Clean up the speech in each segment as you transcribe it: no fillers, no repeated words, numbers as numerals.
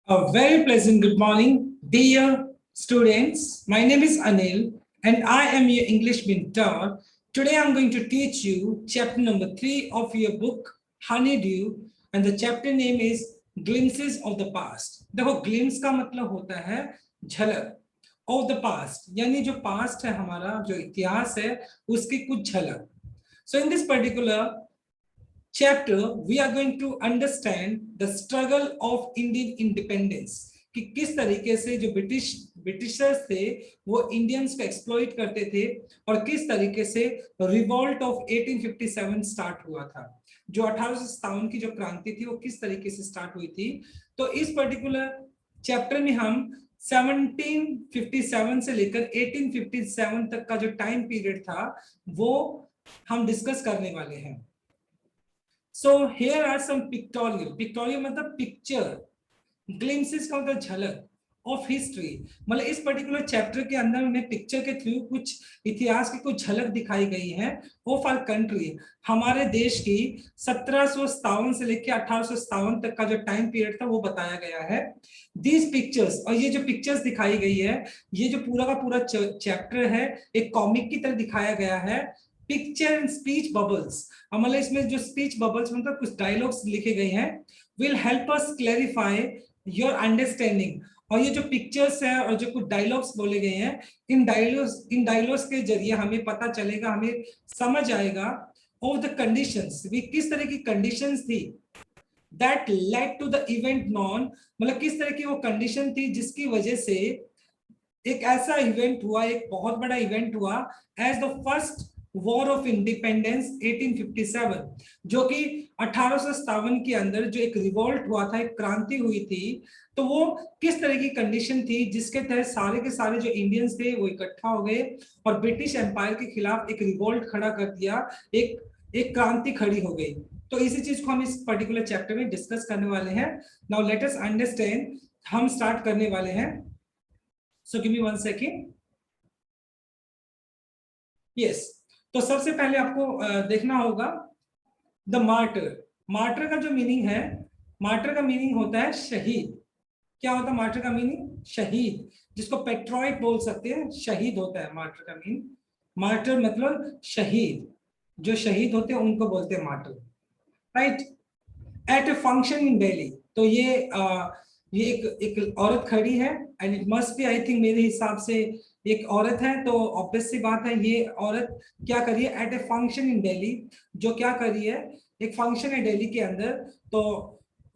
A very pleasant good morning, dear students. My name is Anil and I am your English mentor. Today I'm going to teach you chapter number 3 of your book, Honeydew, and the chapter name is Glimpses of the Past. देखो glimpse का मतलब होता है झलक of the past, यानी जो past है हमारा जो इतिहास है उसकी कुछ झलक. So in this particular chapter we are going to understand the struggle of Indian independence कि किस तरीके से जो ब्रिटिशर्स थे वो इंडियंस को एक्सप्लॉइट करते थे और किस तरीके से रिवॉल्ट ऑफ 1857 स्टार्ट हुआ था. जो 1857 की जो क्रांति थी वो किस तरीके से स्टार्ट हुई थी. तो इस पर्टिकुलर चैप्टर में हम 1757 से लेकर 1857 तक का जो टाइम पीरियड था वो हम डिस्कस करने वाले हैं. So here are some pictorial मतलब पिक्चर, glimpses का मतलब झलक of history. मतलब इस पर्टिकुलर चैप्टर के अंदर में पिक्चर के थ्रू कुछ इतिहास की कुछ झलक दिखाई गई है of our country, हमारे देश की 1757 से लेकर 1857 तक का जो टाइम पीरियड था वो बताया गया है. These pictures और ये जो पिक्चर्स दिखाई गई है ये जो पूरा का पूरा चैप्टर है एक कॉमिक की तरह दिखाया गया है. पिक्चर एंड स्पीच बबल्स, मतलब इसमें जो स्पीच बबल्स मतलब कुछ डायलॉग्स लिखे गए हैं will help us clarify your understanding. और ये जो पिक्चर्स है और जो कुछ डायलॉग्स बोले गए हैं इन डायलॉग्स के जरिए हमें पता चलेगा, हमें समझ आएगा ऑफ द कंडीशंस, भी किस तरह की कंडीशंस थी that led to the event नॉन, मतलब किस तरह की वो कंडीशन थी जिसकी वजह से एक ऐसा इवेंट हुआ, एक बहुत बड़ा इवेंट हुआ as the first war of independence 1857, जो कि 1857 के अंदर जो एक रिवॉल्ट हुआ था, एक क्रांति हुई थी. तो वो किस तरह की कंडीशन थी जिसके तहत सारे के सारे जो इंडियंस थे वो इकट्ठा हो गए और ब्रिटिश एम्पायर के खिलाफ एक रिवॉल्ट खड़ा कर दिया, एक क्रांति खड़ी हो गई. तो इसी चीज को हम इस पर्टिकुलर चैप्टर में डिस्कस करने वाले हैं. नाउ लेट अस अंडरस्टैंड, हम स्टार्ट करने वाले हैं. So give me 1 second. Yes, तो सबसे पहले आपको देखना होगा द मार्टर. मार्टर का जो मीनिंग है, मार्टर का मीनिंग होता है शहीद. क्या होता है मार्टर का मीनिंग? शहीद, जिसको पेट्रोइट बोल सकते हैं, शहीद होता है मार्टर का मीनिंग. मार्टर मतलब शहीद, जो शहीद होते हैं उनको बोलते हैं martyr, right. At a function in Delhi, तो ये एक औरत खड़ी है and it must be, I think मेरे हिसाब से एक औरत है, तो ऑब्वियस सी बात है ये औरत क्या कर रही है at a function in Delhi. जो क्या कर रही है, एक फंक्शन है दिल्ली के अंदर, तो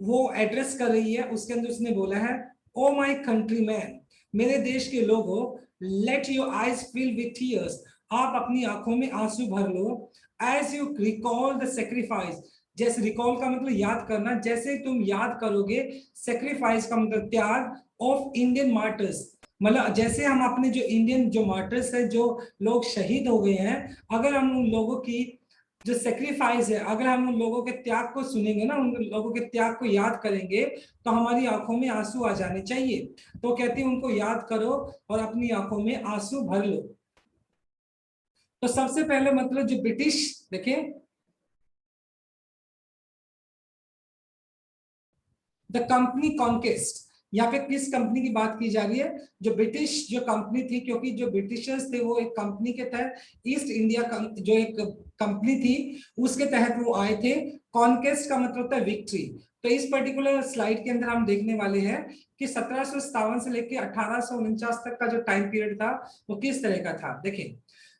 वो एड्रेस कर रही है. उसके अंदर उसने बोला है ओ माय कंट्रीमैन, मेरे देश के लोगों, let your eyes fill with tears, आप अपनी आंखों में आंसू भर लो. As you recall the sacrifice, जैसे रिकॉल का मतलब याद करना, जैसे तुम याद करोगे, सेक्रीफाइस का मतलब त्याग, ऑफ इंडियन मार्टर्स, मतलब जैसे हम अपने जो इंडियन जो मार्टर्स है, जो लोग शहीद हो गए हैं, अगर हम उन लोगों की जो सेक्रीफाइस है, अगर हम उन लोगों के त्याग को सुनेंगे ना, उन लोगों के त्याग को याद करेंगे तो हमारी आंखों में आंसू आ जाने चाहिए. तो कहती है उनको याद करो और अपनी आंखों में आंसू भर लो. तो सबसे पहले मतलब जो ब्रिटिश, देखिए द कंपनी कॉन्क्वेस्ट, यहाँ पे किस कंपनी की बात की जा रही है? जो ब्रिटिश जो कंपनी थी, क्योंकि जो ब्रिटिशर्स थे वो एक कंपनी के तहत, ईस्ट इंडिया जो एक कंपनी थी उसके तहत वो आए थे. कॉन्क्वेस्ट का मतलब होता है विक्ट्री. तो इस पर्टिकुलर स्लाइड के अंदर हम देखने वाले हैं कि 1757 से लेकर 1849 तक का जो टाइम पीरियड था वो किस तरह का था. देखिए,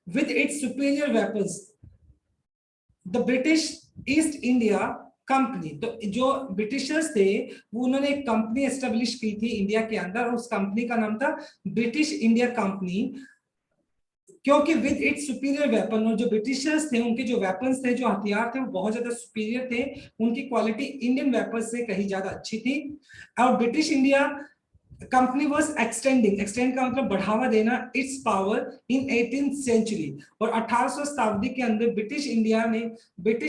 with its superior weapons the British east India company, तो जो ब्रिटिशर्स थे वो उन्होंने एक कंपनी एस्टेब्लिश की थी इंडिया के अंदर, उस कंपनी का नाम था ब्रिटिश इंडिया कंपनी. क्योंकि विद इट्स सुपीरियर वेपन, और जो ब्रिटिशर्स थे उनके जो वेपन्स थे, जो हथियार थे वो बहुत ज्यादा सुपीरियर थे, उनकी क्वालिटी इंडियन वेपन्स से कहीं ज्यादा अच्छी थी. और British India company was extend का मतलब बढ़ावा देना, it's power in 18th century. और 1800 शताब्दी के अंदर ब्रिटिश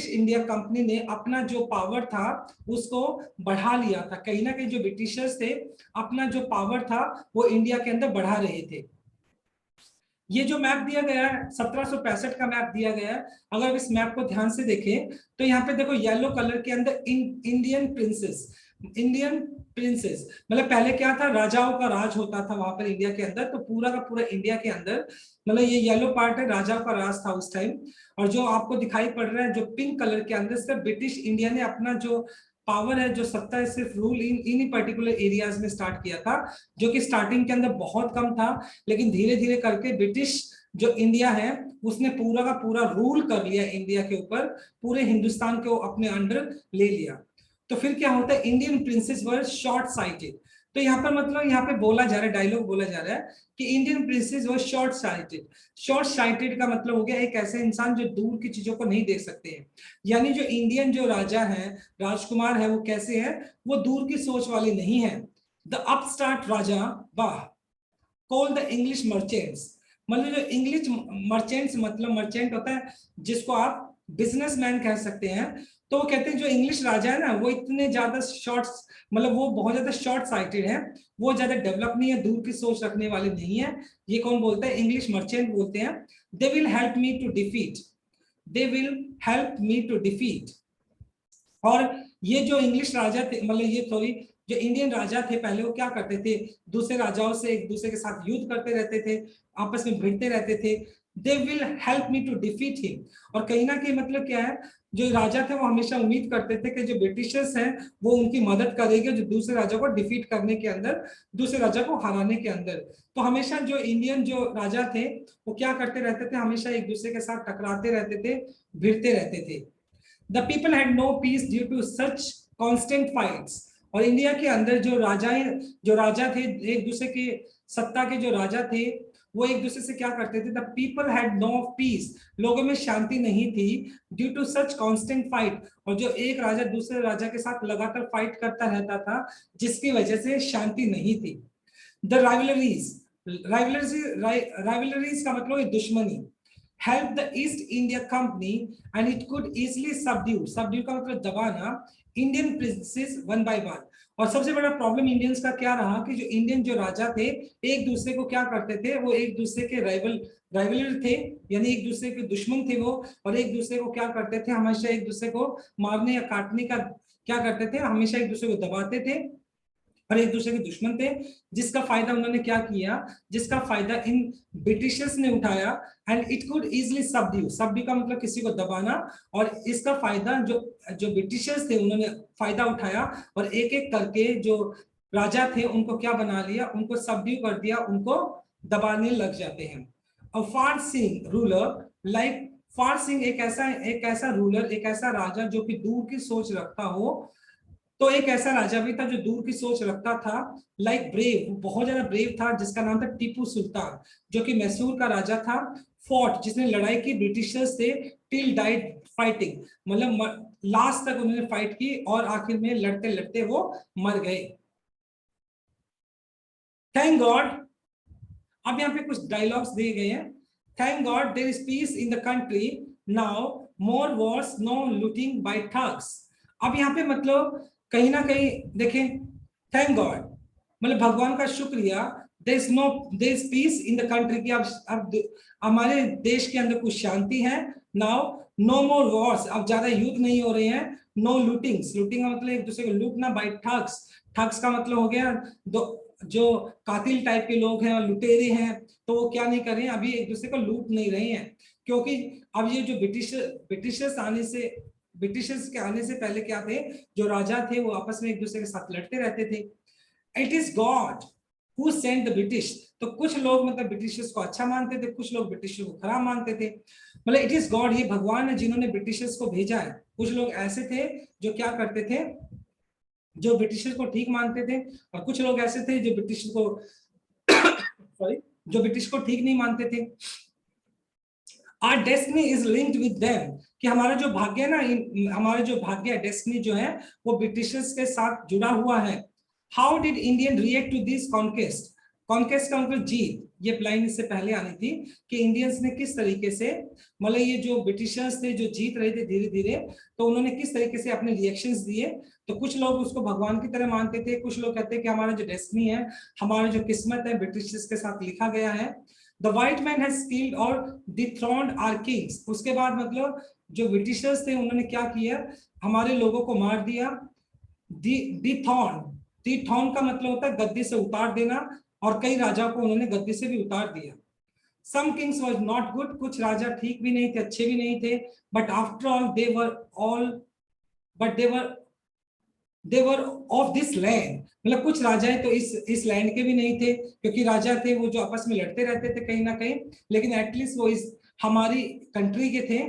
इंडिया कंपनी ने अपना जो पावर था उसको बढ़ा लिया था. कहीं ना कहीं जो ब्रिटिशर्स थे अपना जो पावर था वो इंडिया के अंदर बढ़ा रहे थे. ये जो मैप दिया गया है 1765 का मैप दिया गया है. अगर इस मैप को ध्यान से देखें तो यहाँ पे देखो येलो कलर के अंदर इंडियन प्रिंसेस, इंडियन प्रिंसेस, मतलब पहले क्या था, राजाओं का राज होता था वहां पर इंडिया के अंदर, तो पूरा का पूरा इंडिया के अंदर, मतलब ये येलो पार्ट है, राजाओं का राज था उस टाइम। और जो आपको दिखाई पड़ रहा है जो पिंक कलर के अंदर, से ब्रिटिश इंडिया ने अपना जो पावर है, जो सत्ता है, सिर्फ rule in he particular areas में स्टार्ट किया था, जो कि स्टार्टिंग के अंदर बहुत कम था, लेकिन धीरे धीरे करके ब्रिटिश जो इंडिया है उसने पूरा का पूरा रूल कर लिया इंडिया के ऊपर, पूरे हिंदुस्तान को अपने अंडर ले लिया। तो फिर क्या होता है, इंडियन प्रिंसेस वर शॉर्ट साइटेड। तो यहाँ पर मतलब यहाँ पे बोला जा रहा है, डायलॉग बोला जा रहा है कि इंडियन प्रिंसेस वर शॉर्ट साइटेड। शॉर्ट साइटेड का मतलब हो गया एक ऐसे इंसान जो दूर की चीजों को नहीं देख सकते हैं। यानी जो इंडियन जो राजा है, राजकुमार है, वो कैसे है, वो दूर की सोच वाले नहीं है। द अपस्टार्ट राजा वाह कॉल द इंग्लिश मर्चेंट्स, मतलब जो इंग्लिश मर्चेंट्स, मतलब मर्चेंट होता है जिसको आप बिजनेसमैन कह सकते हैं। तो वो कहते हैं जो इंग्लिश राजा है ना, वो इतने ज्यादा शॉर्ट, मतलब वो बहुत ज्यादा शॉर्ट साइटेड है, वो ज्यादा डेवलप नहीं है, दूर की सोच रखने वाले नहीं है। ये कौन बोलता है, इंग्लिश मर्चेंट बोलते हैं। They will help me to defeat, they will help me to defeat. और ये जो इंग्लिश राजा थे, मतलब ये सॉरी, जो इंडियन राजा थे पहले, वो क्या करते थे, दूसरे राजाओं से एक दूसरे के साथ युद्ध करते रहते थे, आपस में भिड़ते रहते थे। They will help me to defeat him. और कहीं ना कहीं मतलब क्या है, जो राजा थे वो हमेशा उम्मीद करते थे कि जो ब्रिटिशर्स हैं वो उनकी मदद करेंगे, जो दूसरे राजा को डिफीट करने के अंदर, दूसरे राजा को हराने के अंदर। तो हमेशा जो इंडियन जो राजा थे वो क्या करते रहते थे, हमेशा एक दूसरे के साथ टकराते रहते थे, भिड़ते रहते थे। The people had no peace due to such constant fights। और इंडिया के अंदर जो राजा थे, एक दूसरे के सत्ता के जो राजा थे, वो एक दूसरे से क्या करते थे, the people had no peace, लोगों में शांति नहीं थी, due to such constant fight. और जो एक राजा दूसरे राजा के साथ लगातार फाइट करता रहता था, जिसकी वजह से शांति नहीं थी। द राइवलरीज, राइवलरीज का मतलब है दुश्मनी। help the East India Company and it could easily subdue का मतलब दबाना Indian princess one by one. और सबसे बड़ा प्रॉब्लम इंडियंस का क्या रहा कि जो इंडियन जो राजा थे एक दूसरे को क्या करते थे, वो एक दूसरे के राइवलर थे, यानी एक दूसरे के दुश्मन थे वो, और एक दूसरे को क्या करते थे, हमेशा एक दूसरे को मारने या काटने का क्या करते थे, हमेशा एक दूसरे को दबाते थे और एक दूसरे के दुश्मन थे। जिसका फायदा उन्होंने क्या किया, जिसका फायदा इन ब्रिटिशर्स ने उठाया। And it could easily subdue का मतलब किसी को दबाना, और इसका फायदा जो जो ब्रिटिशर्स थे उन्होंने फायदा उठाया, और एक एक करके जो राजा थे उनको क्या बना लिया, उनको सबड्यू कर दिया, उनको दबाने लग जाते हैं। और फार सिंह रूलर, लाइक फार सिंह एक ऐसा रूलर, एक ऐसा राजा जो कि दूर की सोच रखता हो। तो एक ऐसा राजा भी था जो दूर की सोच रखता था, लाइक ब्रेव, बहुत ज्यादा ब्रेव था, जिसका नाम था टीपू सुल्तान, जो कि मैसूर का राजा था। फोर्ट, जिसने लड़ाई की ब्रिटिशर्स से, टिल डाइड फाइटिंग, मतलब लास्ट तक उन्होंने फाइट की और आखिर में लड़ते लड़ते वो मर गए। थैंक गॉड, अब यहाँ पे कुछ डायलॉग्स दिए गए हैं। Thank God there is peace in the country now, more wars, no looting by thugs. अब यहाँ पे मतलब कहीं ना कहीं देखें, थैंक गॉड मतलब भगवान का शुक्रिया, there is peace in the country की, अब हमारे देश के अंदर कुछ शांति है। नाउ नो मोर वॉर्स, अब ज्यादा युद्ध नहीं हो रहे हैं। नो लूटिंग्स, लूटिंग का मतलब एक दूसरे को लूटना, बाय ठग्स, ठग्स का मतलब हो गया दो जो कातिल टाइप के लोग हैं और लुटेरे हैं, तो वो क्या नहीं कर रहे हैं, अभी एक दूसरे को लूट नहीं रहे हैं। क्योंकि अब ये जो ब्रिटिशर्स के आने से पहले क्या थे, जो राजा थे वो आपस में एक दूसरे के साथ लड़ते रहते थे। It is God who sent the British, तो कुछ लोग मतलब ब्रिटिशर्स को अच्छा मानते थे, कुछ लोग ब्रिटिशर्स को खराब मानते थे। मतलब इट इज गॉड, ये भगवान है जिन्होंने ब्रिटिशर्स को भेजा है। कुछ लोग ऐसे थे जो क्या करते थे, जो ब्रिटिशर्स को ठीक मानते थे, और कुछ लोग ऐसे थे जो ब्रिटिश को सॉरी, जो ब्रिटिश को ठीक नहीं मानते थे। Are destiny is linked with them, कि हमारा जो भाग्य है ना, हमारा जो भाग्य है, डेस्टिनी जो है, वो ब्रिटिशर्स के साथ जुड़ा हुआ है। How did Indian react to this conquest, conquest का मतलब जीत, ये लाइन इससे पहले आनी थी कि इंडियंस ने किस तरीके से, मतलब ये जो ब्रिटिशर्स थे जो जीत रहे थे धीरे धीरे, तो उन्होंने किस तरीके से अपने रिएक्शंस दिए। तो कुछ लोग उसको भगवान की तरह मानते थे, कुछ लोग कहते हैं कि हमारा जो डेस्टिनी है, हमारा जो किस्मत है, ब्रिटिशर्स के साथ लिखा गया है। The white man has killed और डिथ्रोन्ड आवर किंग्स, उसके बाद मतलब जो ब्रिटिशर्स थे उन्होंने क्या किया, हमारे लोगों को मार दिया। डिथॉन, डिथॉन का मतलब होता है गद्दी से उतार देना, और कई राजाओं को उन्होंने गद्दी से भी उतार दिया। सम किंग्स वाज नॉट गुड, कुछ राजा ठीक भी नहीं थे, अच्छे भी नहीं थे, but after all they were all, but they were of this land, मतलब कुछ राजाएं तो इस लैंड के भी नहीं थे, क्योंकि राजा थे वो जो आपस में लड़ते रहते थे कहीं ना कहीं, लेकिन एटलीस्ट वो इस हमारी कंट्री के थे।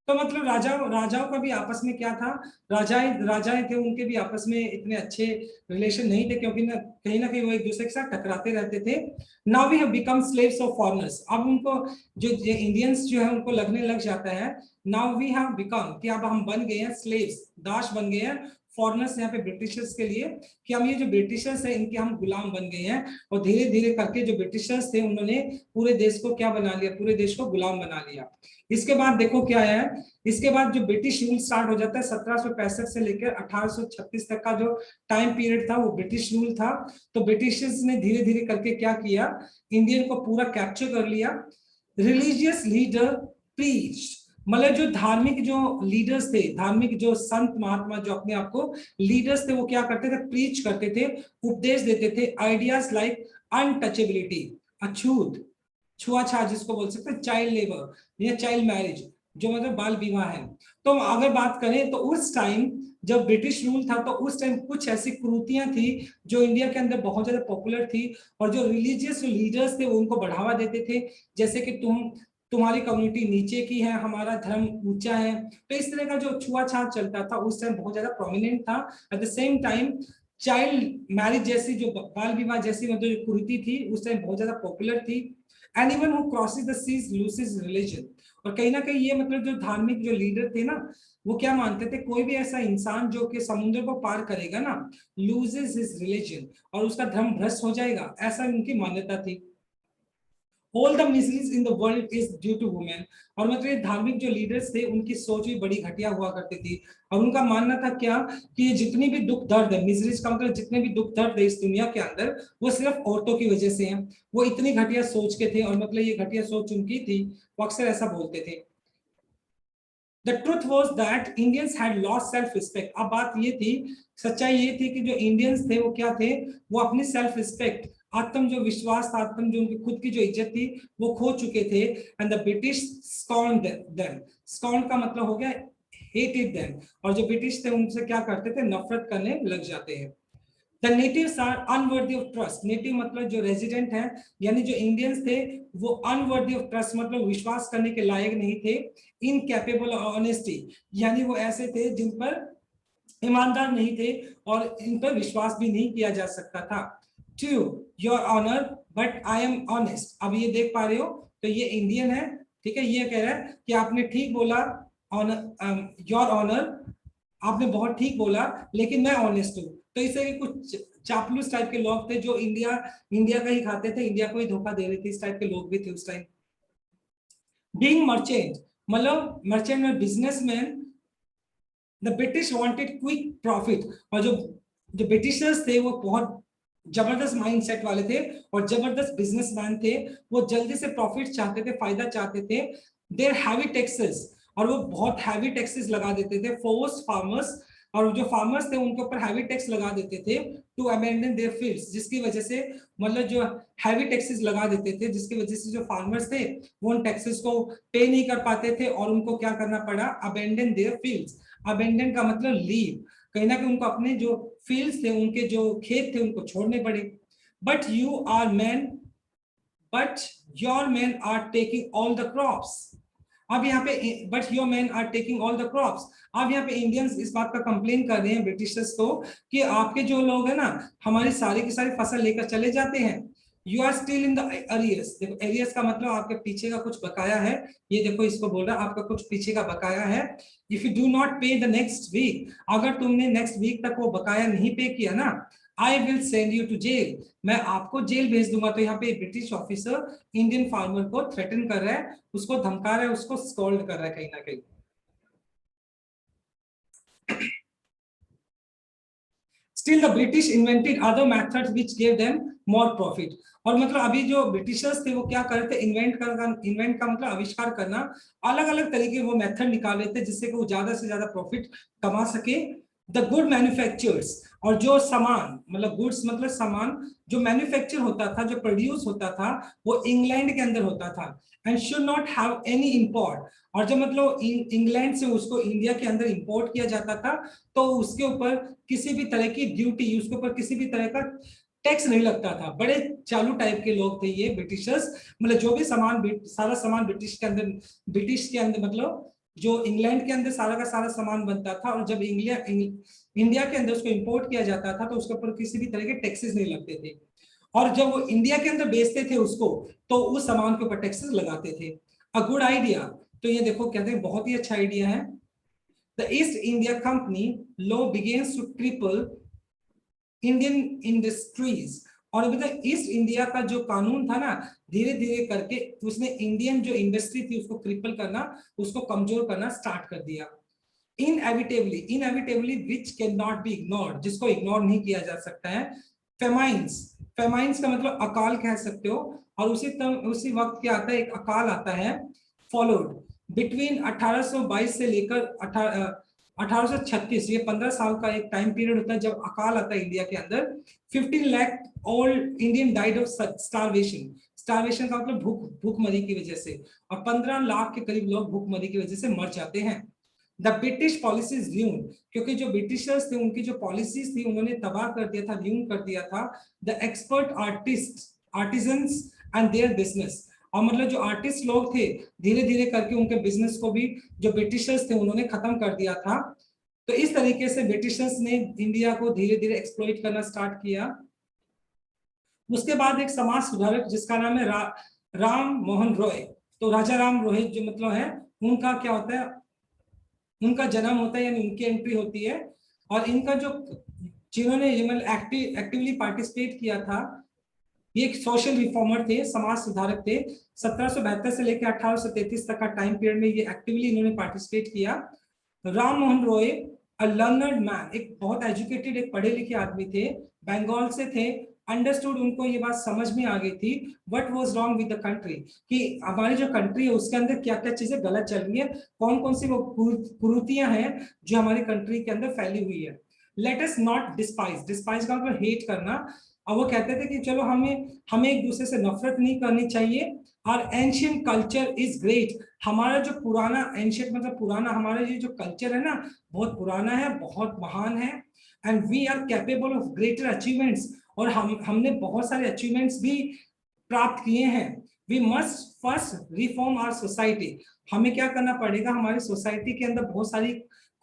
तो मतलब राजाओं का भी आपस में क्या था, राजाएं राजाएं थे उनके भी आपस में इतने अच्छे रिलेशन नहीं थे, क्योंकि ना कहीं वो एक दूसरे के साथ टकराते रहते थे। Now we have become slaves of foreigners, अब उनको जो इंडियंस जो है उनको लगने लग जाता है, नाउ वी हैव बिकम, कि अब हम बन गए हैं स्लेव्स, दास बन गए हैं फॉरेनर्स, यहाँ पे ब्रिटिशर्स के लिए, कि हम ये जो ब्रिटिशर्स हैं इनके हम गुलाम बन गए हैं। और धीरे धीरे करके जो ब्रिटिशर्स थे उन्होंने पूरे देश को क्या बना लिया, पूरे देश को गुलाम बना लिया। इसके बाद देखो क्या है, इसके बाद जो ब्रिटिश रूल स्टार्ट हो जाता है 1765 से लेकर 1836 तक का जो टाइम पीरियड था वो ब्रिटिश रूल था। तो ब्रिटिशर्स ने धीरे धीरे करके क्या किया, इंडियन को पूरा कैप्चर कर लिया। रिलीजियस लीडर प्रीच, मतलब जो धार्मिक जो लीडर्स थे, धार्मिक जो संत महात्मा जो अपने आप को लीडर्स थे, वो क्या करते थे, प्रीच करते थे, उपदेश देते थे, आइडियाज लाइक अनटचेबिलिटी, अछूत, छुआछात जिसको बोल सकते हैं, चाइल्ड लेबर या चाइल्ड मैरिज, जो मतलब बाल विवाह है। तो अगर बात करें तो उस टाइम जब ब्रिटिश रूल था तो उस टाइम कुछ ऐसी कुरीतियां थी जो इंडिया के अंदर बहुत ज्यादा पॉपुलर थी, और जो रिलीजियस लीडर्स थे वो उनको बढ़ावा देते थे, जैसे कि तुम्हारी कम्युनिटी नीचे की है, हमारा धर्म ऊंचा है। तो इस तरह का जो छुआछात चलता था उस टाइम बहुत ज्यादा प्रोमिनेंट था। At the same time child marriage जैसी जो बाल विवाह जैसी मतलब जो कुरीति थी उस टाइम बहुत ज्यादा पॉपुलर थी। Anyone who crosses the seas loses religion, और कहीं ना कहीं ये मतलब जो धार्मिक जो लीडर थे ना वो क्या मानते थे, कोई भी ऐसा इंसान जो कि समुद्र को पार करेगा ना, लूजेस हिज रिलीजन, और उसका धर्म भ्रष्ट हो जाएगा, ऐसा उनकी मान्यता थी। All the miseries in the world is due to women, और मतलब धार्मिक जो लीडर्स थे उनकी सोच भी बड़ी घटिया हुआ करती थी, और उनका मानना था क्या कि ये जितनी भी दुख दर्द है, मिजरीज का मतलब जितने भी दुख दर्द है इस दुनिया के अंदर, वो सिर्फ औरतों की वजह से हैं। वो इतनी घटिया सोच के थे, और मतलब ये घटिया सोच उनकी थी, वो अक्सर ऐसा बोलते थे। The truth was that Indians had lost self respect. अब बात ये थी, सच्चाई ये थी कि जो इंडियंस थे वो क्या थे, वो अपनी सेल्फ रिस्पेक्ट, आत्म जो विश्वास था, आत्म जो उनकी खुद की जो इज्जत थी वो खो चुके थे। एंड द ब्रिटिश स्कॉन्ड देम, स्कॉन्ड का मतलब हो गया हेटेड देम, और जो ब्रिटिश थे उनसे क्या करते थे, नफरत करने लग जाते हैं। The natives are unworthy of trust, native मतलब जो रेजिडेंट है, यानी जो इंडियंस थे वो अनवर्दी ऑफ ट्रस्ट मतलब विश्वास करने के लायक नहीं थे। इनकैपेबल ऑफ ऑनेस्टी, यानी वो ऐसे थे जिन पर ईमानदार नहीं थे और इन पर विश्वास भी नहीं किया जा सकता था। To your honour but I am honest, अब ये देख पा रहे हो, तो ये इंडियन है, ठीक है, ये कह रहा है कि आपने ठीक बोला, ऑनर योर ऑनर, आपने बहुत ठीक बोला, लेकिन मैं ऑनेस्ट हूँ। तो इसे कुछ चापलूस टाइप के लोग थे जो इंडिया इंडिया का ही खाते थे, इंडिया को ही धोखा दे रहे थे, इस टाइप के लोग भी थे उस टाइम। बीइंग मर्चेंट, मतलब मर्चेंट में businessman, the British wanted quick profit, और जो जो ब्रिटिशर्स थे वो बहुत जबरदस्त माइंडसेट वाले थे और जबरदस्त बिजनेसमैन थे, वो जल्दी से प्रॉफिट चाहते थे, फायदा चाहते थे। देयर हैवी टैक्सेस, और वो बहुत हैवी टैक्सेस लगा देते थे, फोर्स फार्मर्स, और जो फार्मर्स थे उनके ऊपर हैवी टैक्स लगा देते थे, टू अबैंडन देयर फील्ड्स, जिसकी वजह से मतलब जो हैवी टैक्सेस लगा देते थे जिसकी वजह से जो फार्मर्स थे वो उन टैक्सेस को पे नहीं कर पाते थे, और उनको क्या करना पड़ा, अबैंडन देयर फील्ड्स। अबैंडन का मतलब लीव, कहीं ना कहीं उनको अपने जो फील्ड्स थे, उनके जो खेत थे उनको छोड़ने पड़े। But you are man, but your man are taking all the crops, अब यहाँ पे but your man are taking all the crops, अब यहाँ पे इंडियंस इस बात का कंप्लेन कर रहे हैं ब्रिटिशर्स को कि आपके जो लोग हैं ना हमारी सारी की सारी फसल लेकर चले जाते हैं। You are still in the arrears, देखो एरियस का मतलब आपके पीछे का कुछ बकाया है, ये देखो इसको बोल रहा है आपका कुछ पीछे का बकाया है। इफ यू डू नॉट पे द नेक्स्ट वीक, अगर तुमने नेक्स्ट वीक तक वो बकाया नहीं पे किया ना, I will send you to jail, मैं आपको जेल भेज दूंगा। तो यहाँ पे ब्रिटिश ऑफिसर इंडियन फार्मर को थ्रेटन कर रहा है, उसको धमका रहा है, उसको स्कॉल्ड कर रहा है कहीं ना कहीं। Still the British invented other methods which gave them more profit, और मतलब अभी जो ब्रिटिशर्स थे वो क्या कर रहे थे, इन्वेंट का मतलब आविष्कार करना, अलग अलग तरीके वो मेथड निकाल रहे थे जिससे कि वो ज्यादा से ज्यादा प्रॉफिट कमा सके। द गुड मैन्युफैक्चर्स, और जो सामान मतलब गुड्स मतलब सामान जो मैन्युफैक्चर होता था, जो प्रोड्यूस होता था, वो इंग्लैंड के अंदर होता था, and should not have any import, और जब मतलब इंग्लैंड से उसको इंडिया के अंदर इंपोर्ट किया जाता था तो उसके ऊपर किसी भी तरह की ड्यूटी, उसके ऊपर किसी भी तरह का टैक्स नहीं लगता था। बड़े चालू टाइप के लोग थे ये ब्रिटिशर्स, मतलब जो भी सामान, सारा सामान ब्रिटिश के अंदर मतलब जो इंग्लैंड के अंदर सारा का सारा सामान बनता था, और जब इंडिया के अंदर उसको इंपोर्ट किया जाता था तो उसके ऊपर किसी भी तरह के टैक्सेस नहीं लगते थे, और जब वो इंडिया के अंदर बेचते थे उसको तो उस सामान के ऊपर टैक्सेस लगाते थे। अ गुड आइडिया, तो ये देखो कहते हैं बहुत ही अच्छा आइडिया है। The East India company law begins to triple Indian industries, और मतलब ईस्ट इंडिया का जो कानून था ना, धीरे धीरे करके उसने इंडियन जो इंडस्ट्री थी उसको क्रिपल करना, उसको कमजोर करना स्टार्ट कर दिया। Inevitably which can not be ignored, जिसको इग्नोर नहीं किया जा सकता है। फेमाइंस, फेमाइंस का मतलब अकाल कह सकते हो, और उसी वक्त क्या आता है, एक अकाल आता है, फॉलोड बिटवीन 1822 से लेकर 1836, ये 15 साल का एक टाइम पीरियड होता है जब अकाल आता है इंडिया के अंदर। 15 lakh all Indian died of starvation, starvation का मतलब भूखमरी की वजह से, और 15 लाख के करीब लोग भूखमरी की वजह से मर जाते हैं। द ब्रिटिश पॉलिसीज ल्यून, क्योंकि जो ब्रिटिशर्स थे उनकी जो पॉलिसीज थी उन्होंने तबाह कर दिया था, ल्यून कर दिया था the expert artisans and their business, और मतलब जो आर्टिस्ट लोग थे धीरे धीरे करके उनके बिजनेस को भी जो ब्रिटिशर्स थे उन्होंने खत्म कर दिया था। तो इस तरीके से ब्रिटिशर्स ने इंडिया को धीरे धीरे एक्सप्लॉइट करना स्टार्ट किया। उसके बाद एक समाज सुधारक जिसका नाम है राम मोहन रॉय, तो राजा राम रोहित जो मतलब है उनका क्या होता है, उनका जन्म होता है यानी उनकी एंट्री होती है, और इनका जो जिन्होंने एक्टिवली पार्टिसिपेट किया था, ये एक सोशल रिफॉर्मर थे, समाज सुधारक थे। 1772 से लेकर 1833 तक का टाइम पीरियड में ये एक्टिवली इन्होंने पार्टिसिपेट किया। राम मोहन रॉय अ लर्नर्ड मैन, एक बहुत एजुकेटेड, एक पढ़े लिखे आदमी थे, बंगाल से थे। अंडरस्टूड, उनको ये बात समझ में आ गई थी what was wrong with the country, कि हमारी जो कंट्री है उसके अंदर क्या क्या चीजें गलत चल रही है, कौन कौन सी वो कुरीतियां हैं जो हमारी कंट्री के अंदर फैली हुई है। Let us not despise, despise का मतलब हेट करना, और वो कहते थे कि चलो हमें हमें एक दूसरे से नफरत नहीं करनी चाहिए, और एंशियंट कल्चर इज ग्रेट, हमारा जो पुराना एंशियंट मतलब पुराना, हमारा ये जो कल्चर है ना बहुत पुराना है, बहुत महान है, and we are capable of greater achievements, और हमने बहुत सारे अचीवमेंट्स भी प्राप्त किए हैं। We must first reform our society, हमें क्या करना पड़ेगा, हमारी सोसाइटी के अंदर बहुत सारी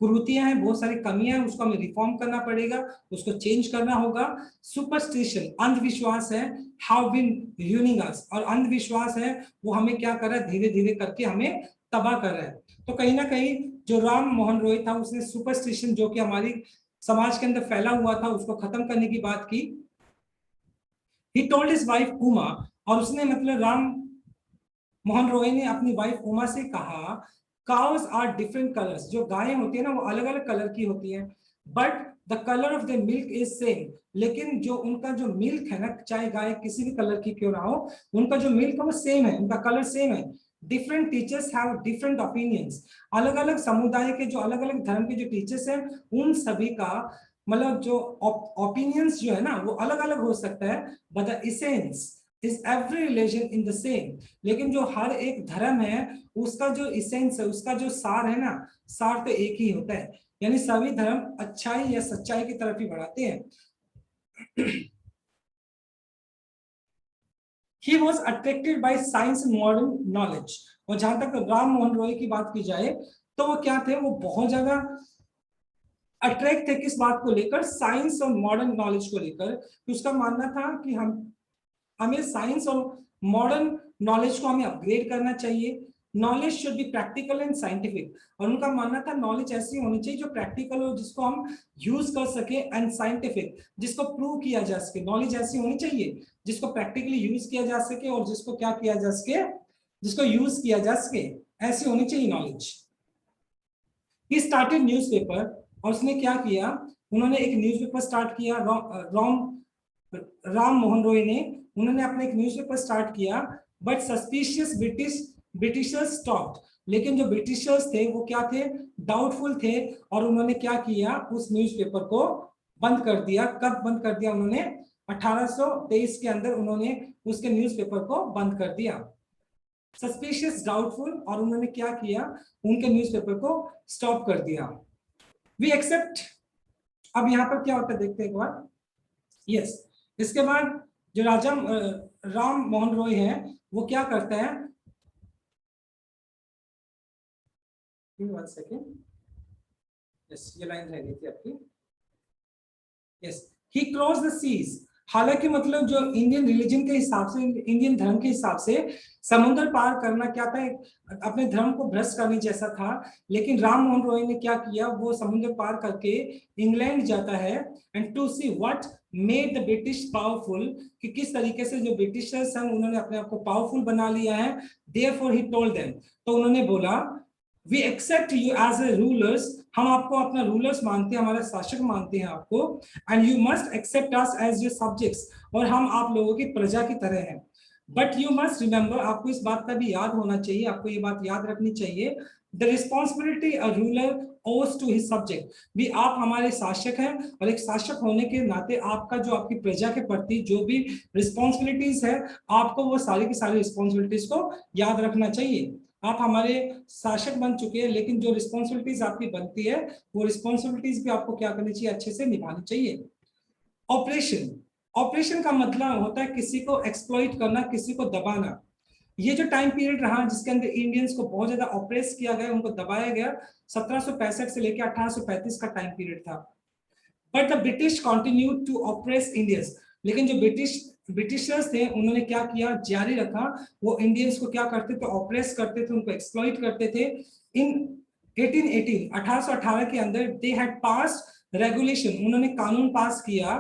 कुरीतियां हैं, बहुत सारी कमियां हैं, उसको हमें रिफॉर्म करना पड़ेगा, उसको चेंज करना होगा। सुपरस्टिशन, अंधविश्वास है, हाउ बीन यूनिंग अस, और अंधविश्वास है वो हमें क्या कर रहा है, धीरे धीरे करके हमें तबाह कर रहा है। तो कहीं ना कहीं जो राम मोहन रॉय था उसने सुपरस्टिशन जो कि हमारी समाज के अंदर फैला हुआ था उसको खत्म करने की बात की। He told his wife Uma, और उसने मतलब राम मोहन रॉय ने अपनी वाइफ उमा से कहा, काउस आर डिफरेंट कलर्स, जो गायें होती है ना वो अलग अलग कलर की होती हैं, but the colour of the milk is same, लेकिन जो उनका जो मिल्क है ना, चाहे गाय किसी भी कलर की क्यों ना हो, उनका जो मिल्क है वो सेम है, उनका कलर सेम है। Different teachers have different opinions, अलग अलग समुदाय के जो अलग अलग धर्म के जो टीचर्स हैं उन सभी का मतलब जो ओपिनियंस जो है ना वो अलग अलग हो सकता है, but the essence is every religion in the same, लेकिन जो हर एक धर्म है उसका जो इसेंस है, उसका जो सार है ना, सार तो एक ही होता है, यानी सभी धर्म अच्छाई या सच्चाई की तरफ ही बढ़ाते हैं। He was attracted by science and modern knowledge, और जहां तक राम मोहन रॉय की बात की जाए तो वो क्या थे, वो बहुत ज्यादा अट्रैक्ट थे किस बात को लेकर, साइंस और मॉडर्न नॉलेज को लेकर। तो उसका मानना था कि हमें साइंस और मॉडर्न नॉलेज को हमें अपग्रेड करना चाहिए। Knowledge should be practical and scientific, और उनका मानना था नॉलेज ऐसी होनी चाहिए जो प्रैक्टिकल हो, जिसको हम यूज कर सके, एंड साइंटिफिक, जिसको प्रूव किया जा सके। नॉलेज ऐसी होनी चाहिए जिसको प्रैक्टिकली यूज किया जा सके, और जिसको क्या किया जा सके, जिसको यूज किया जा सके, ऐसी होनी चाहिए नॉलेज। ही स्टार्टेड न्यूज़पेपर, और उसने क्या किया, उन्होंने एक न्यूज़पेपर स्टार्ट किया, राम मोहन रॉय ने, उन्होंने अपना एक न्यूज़पेपर स्टार्ट किया, बट सस्पिशियस ब्रिटिशर्स स्टॉप्ड, लेकिन जो ब्रिटिशर्स थे वो क्या थे, डाउटफुल थे, और उन्होंने क्या किया, उस न्यूज़पेपर को बंद कर दिया। कब बंद कर दिया उन्होंने, 1823 के अंदर उन्होंने उसके न्यूज़पेपर को बंद कर दिया, सस्पिशियस, डाउटफुल, और उन्होंने क्या किया, उनके न्यूज़पेपर को स्टॉप कर दिया। We accept. अब यहाँ पर क्या होता है देखते हैं एक बार। यस, इसके बाद जो राजा राम मोहन रॉय है वो क्या करता है, वन सेकेंड, यस ये लाइन रह गई थी आपकी। Yes, he cross the seas. हालांकि मतलब जो इंडियन रिलीजन के हिसाब से, इंडियन धर्म के हिसाब से समुद्र पार करना क्या था, अपने धर्म को भ्रष्ट करने जैसा था, लेकिन राम मोहन रॉय ने क्या किया, वो समुद्र पार करके इंग्लैंड जाता है, and to see what made the British powerful, कि किस तरीके से जो ब्रिटिशर्स हैं उन्होंने अपने आप को पावरफुल बना लिया है। देयरफॉर ही टोल्ड देम, तो उन्होंने बोला, we accept you as a rulers, हम आपको अपना रूलर्स मानते हैं, हमारा शासक मानते हैं आपको, and you must accept us as your subjects, और हम आप लोगों की प्रजा की तरह हैं। बट यू मस्ट रिमेंबर, आपको इस बात का भी याद होना चाहिए, आपको ये बात याद रखनी चाहिए, द रिस्पॉन्सिबिलिटी अ रूलर ओज टू हिज सब्जेक्ट, भी आप हमारे शासक हैं, और एक शासक होने के नाते आपका जो आपकी प्रजा के प्रति जो भी रिस्पॉन्सिबिलिटीज है, आपको वो सारी की सारी रिस्पॉन्सिबिलिटीज को याद रखना चाहिए। आप हमारे शासक बन चुके हैं, लेकिन जो रिस्पॉन्सिबिलिटीज आपकी बनती है, वो रिस्पॉन्सिबिलिटीज भी आपको क्या करनी चाहिए, अच्छे से निभानी चाहिए। ऑपरेशन, ऑपरेशन का मतलब होता है किसी को एक्सप्लॉइट करना, किसी को दबाना। ये जो टाइम पीरियड रहा जिसके अंदर इंडियंस को बहुत ज्यादा ऑपरेस किया गया, उनको दबाया गया, 1765 से लेकर 1835 का टाइम पीरियड था। But the British continued to oppress Indians, लेकिन जो ब्रिटिशर्स थे उन्होंने क्या किया, जारी रखा, वो इंडियंस को क्या करते थे, ऑपरेस करते थे, उनको एक्सप्लॉइट करते थे। इन 1818 के अंदर दे हैड पास्ड रेगुलेशन, उन्होंने कानून पास किया,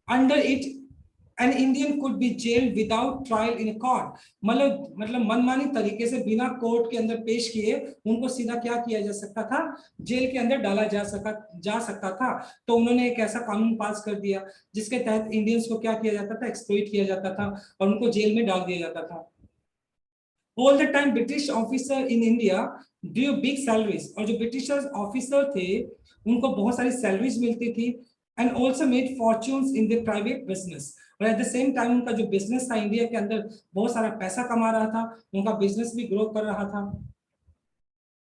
under it an Indian could be gelled without trial in court, मतलब मनमानी तरीके से बिना कोर्ट के अंदर पेश किए उनको सीधा क्या किया जा सकता था, जेल के अंदर डाला जा सकता था। तो उन्होंने एक ऐसा कानून पास कर दिया जिसके तहत इंडियंस को क्या किया जाता था, एक्सप्लॉइट किया जाता था और उनको जेल में डाल दिया जाता था। All the time British officer in India due big salaries, और जो ब्रिटिशर्स ऑफिसर थे उनको बहुत सारी सैलरीज मिलती थी, and also made fortunes in the private business, और एट द सेम टाइम उनका जो बिजनेस था इंडिया के अंदर बहुत सारा पैसा कमा रहा था, उनका बिजनेस भी ग्रो कर रहा था।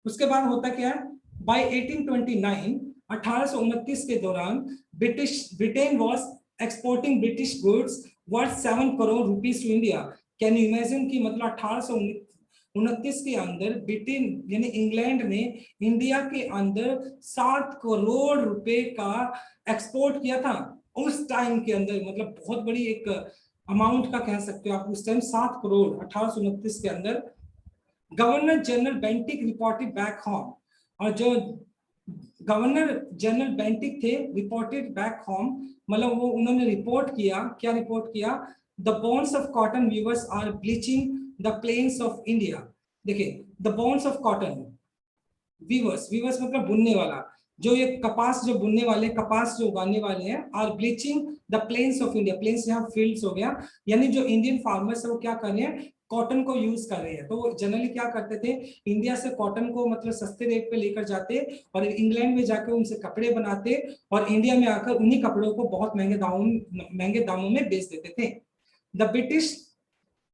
उसके बाद होता क्या है, बाय 1829 1829 के दौरान Britain was exporting British goods worth 7 crore rupees to India. Can you imagine कि मतलब 1829 के अंदर ब्रिटेन यानी इंग्लैंड ने इंडिया के अंदर 7 करोड़ रुपए का एक्सपोर्ट किया था उस टाइम के अंदर, मतलब बहुत बड़ी एक अमाउंट का कह सकते हो आप, उस टाइम 7 करोड़ 1829 के अंदर। Governor general Bentinck reported back home, और जो गवर्नर जनरल बेंटिक थे रिपोर्टेड बैक होम, मतलब वो उन्होंने रिपोर्ट किया, क्या रिपोर्ट किया, the bones of cotton weavers are bleaching the plains of India. देखिए the bones of cotton weavers, weavers मतलब बुनने वाला, जो ये कपास जो बुनने वाले, कपास जो उगाने वाले हैं, are bleaching the plains of India, plains यहाँ फील्ड्स हो गया, यानी जो इंडियन फार्मर्स है वो क्या कर रहे हैं, कॉटन को यूज कर रहे हैं। तो वो जनरली क्या करते थे, इंडिया से कॉटन को मतलब सस्ते रेट पे लेकर जाते और इंग्लैंड में जाकर उनसे कपड़े बनाते और इंडिया में आकर उन्हीं कपड़ों को बहुत महंगे दामों में बेच देते थे। The British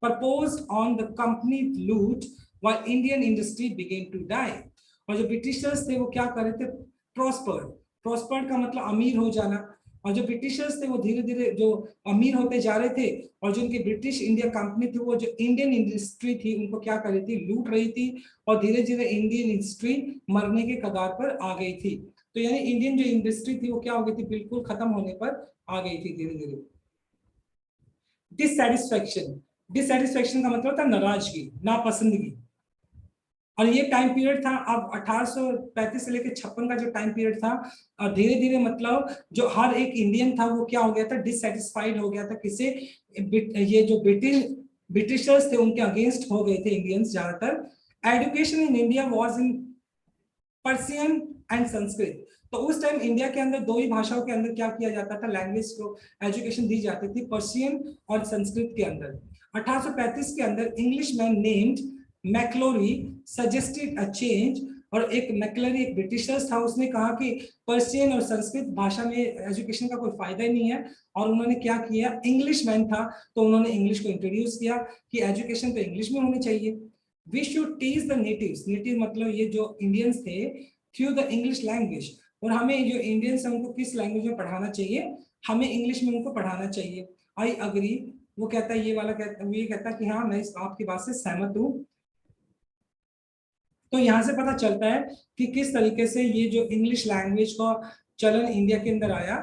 proposed on the company loot while Indian industry began to die, और जो ब्रिटिशर्स थे वो क्या कर रहे थे, प्रॉस्पर्ड, प्रॉस्पर्ड का मतलब अमीर हो जाना, और जो ब्रिटिशर्स थे वो धीरे धीरे जो अमीर होते जा रहे थे, और जो उनकी ब्रिटिश इंडिया कंपनी थी वो जो इंडियन इंडस्ट्री थी उनको क्या कर रही थी, लूट रही थी, और धीरे धीरे इंडियन इंडस्ट्री मरने के कगार पर आ गई थी। तो यानी इंडियन जो इंडस्ट्री थी वो क्या हो गई थी, बिल्कुल खत्म होने पर आ गई थी धीरे धीरे। डिससेटिस्फैक्शन, डिससेटिस्फैक्शन का मतलब था नाराजगी, नापसंदगी, और ये टाइम पीरियड था अब 1835 से लेकर 56 का जो टाइम पीरियड था, और धीरे धीरे मतलब जो हर एक इंडियन था वो क्या हो गया था, डिससेटिस्फाइड हो गया था किसे, ये जो ब्रिटिशर्स थे उनके अगेंस्ट हो गए थे इंडियंस ज्यादातर। Education in India was in Persian and Sanskrit, तो उस टाइम इंडिया के अंदर दो ही भाषाओं के अंदर क्या किया जाता था, लैंग्वेज को एजुकेशन दी जाती थी, पर्शियन और संस्कृत के अंदर। 1835 के अंदर English man named Macaulay suggested a change, और एक मैक्लरी एक ब्रिटिशर्स था, उसने कहा कि पर्शियन और संस्कृत भाषा में एजुकेशन का कोई फायदा ही नहीं है, और उन्होंने क्या किया, इंग्लिश मैन था तो उन्होंने इंग्लिश को इंट्रोड्यूस किया कि एजुकेशन तो इंग्लिश में होनी चाहिए। We should teach the natives, native मतलब ये जो इंडियंस थे, थ्रू द इंग्लिश लैंग्वेज, और हमें जो इंडियंस हैं उनको किस लैंग्वेज में पढ़ाना चाहिए, हमें इंग्लिश में उनको पढ़ाना चाहिए। आई अग्री, वो कहता है, ये वाला कहता, वो ये कहता है कि हाँ मैं इस आपकी बात से सहमत हूँ। तो यहाँ से पता चलता है कि किस तरीके से ये जो इंग्लिश लैंग्वेज का चलन इंडिया के अंदर आया।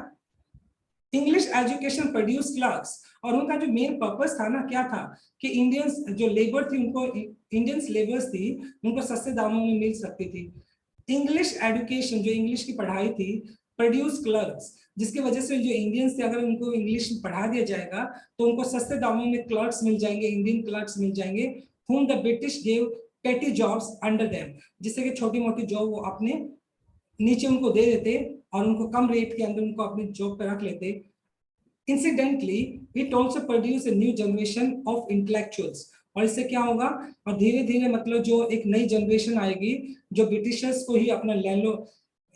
इंग्लिश एजुकेशन प्रोड्यूस क्लर्क्स, और उनका जो मेन पर्पस था ना, क्या था कि इंडियंस जो लेबर थी उनको, इंडियंस लेबर्स थी उनको सस्ते दामों में मिल सकती थी। इंग्लिश एजुकेशन जो इंग्लिश की पढ़ाई थी, प्रोड्यूस क्लर्क्स, जिसकी वजह से जो इंडियंस थे अगर उनको इंग्लिश पढ़ा दिया जाएगा तो उनको सस्ते दामों में क्लर्क्स मिल जाएंगे, इंडियन क्लर्क्स मिल जाएंगे, whom the British gave petty jobs under them, जिससे कि छोटी मोटी जॉब वो अपने नीचे उनको दे देते और उनको कम रेट के अंदर उनको अपनी जॉब पर रख लेते। Incidentally it also produce a new generation of intellectuals, और इससे क्या होगा, और धीरे धीरे मतलब जो एक नई जनरेशन आएगी जो ब्रिटिशर्स को ही अपना ले लो,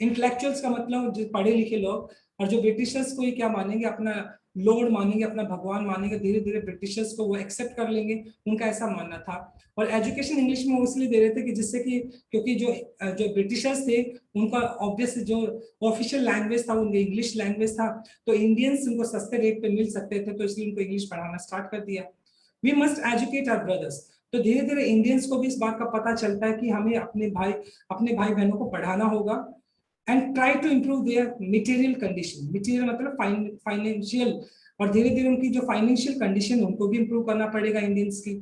इंटेलेक्चुअल्स का मतलब जो पढ़े लिखे लोग, और जो ब्रिटिशर्स को ही क्या मानेंगे, अपना लॉर्ड मानेंगे, अपना भगवान मानेंगे, धीरे धीरे ब्रिटिशर्स को वो एक्सेप्ट कर लेंगे, उनका ऐसा मानना था। और एजुकेशन इंग्लिश में वो इसलिए दे रहे थे कि जिससे कि, क्योंकि जो जो ब्रिटिशर्स थे उनका ऑब्वियस जो ऑफिशियल लैंग्वेज था उनका इंग्लिश लैंग्वेज था, तो इंडियंस उनको सस्ते रेट पे मिल सकते थे, तो इसलिए उनको इंग्लिश पढ़ाना स्टार्ट कर दिया। We must educate our brothers, तो धीरे धीरे इंडियंस को भी इस बात का पता चलता है कि हमें अपने भाई बहनों को पढ़ाना होगा, and try to improve their material condition, material मतलब फाइनेंशियल, और धीरे धीरे उनकी जो फाइनेंशियल कंडीशन उनको भी इम्प्रूव करना पड़ेगा इंडियंस की।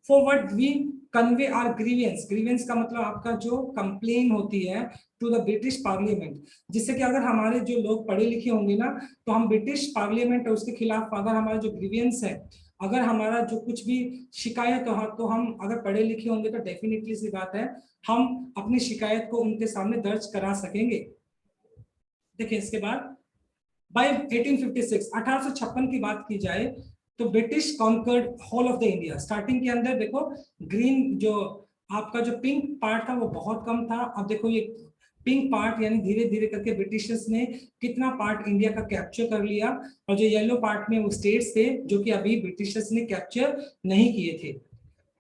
Forward we convey our grievances, grievances का मतलब आपका जो कंप्लेन होती है टू द ब्रिटिश पार्लियामेंट, जिससे कि अगर हमारे जो लोग पढ़े लिखे होंगे ना, तो हम ब्रिटिश पार्लियामेंट है उसके खिलाफ अगर हमारा जो ग्रीवेंस है, अगर हमारा जो कुछ भी शिकायत हो, तो हम अगर पढ़े लिखे होंगे तो डेफिनेटली सी बात है हम अपनी शिकायत को उनके सामने दर्ज करा सकेंगे। देखिए इसके बाद बाय 1856 1856 की बात की जाए तो British conquered whole of the India. Starting के अंदर देखो ग्रीन जो आपका जो पिंक पार्ट था वो बहुत कम था, अब देखो ये पिंक पार्ट, यानी धीरे धीरे करके ब्रिटिशर्स ने कितना पार्ट इंडिया का कैप्चर कर लिया, और जो येलो पार्ट में वो स्टेट्स थे जो कि अभी ब्रिटिशर्स ने कैप्चर नहीं किए थे।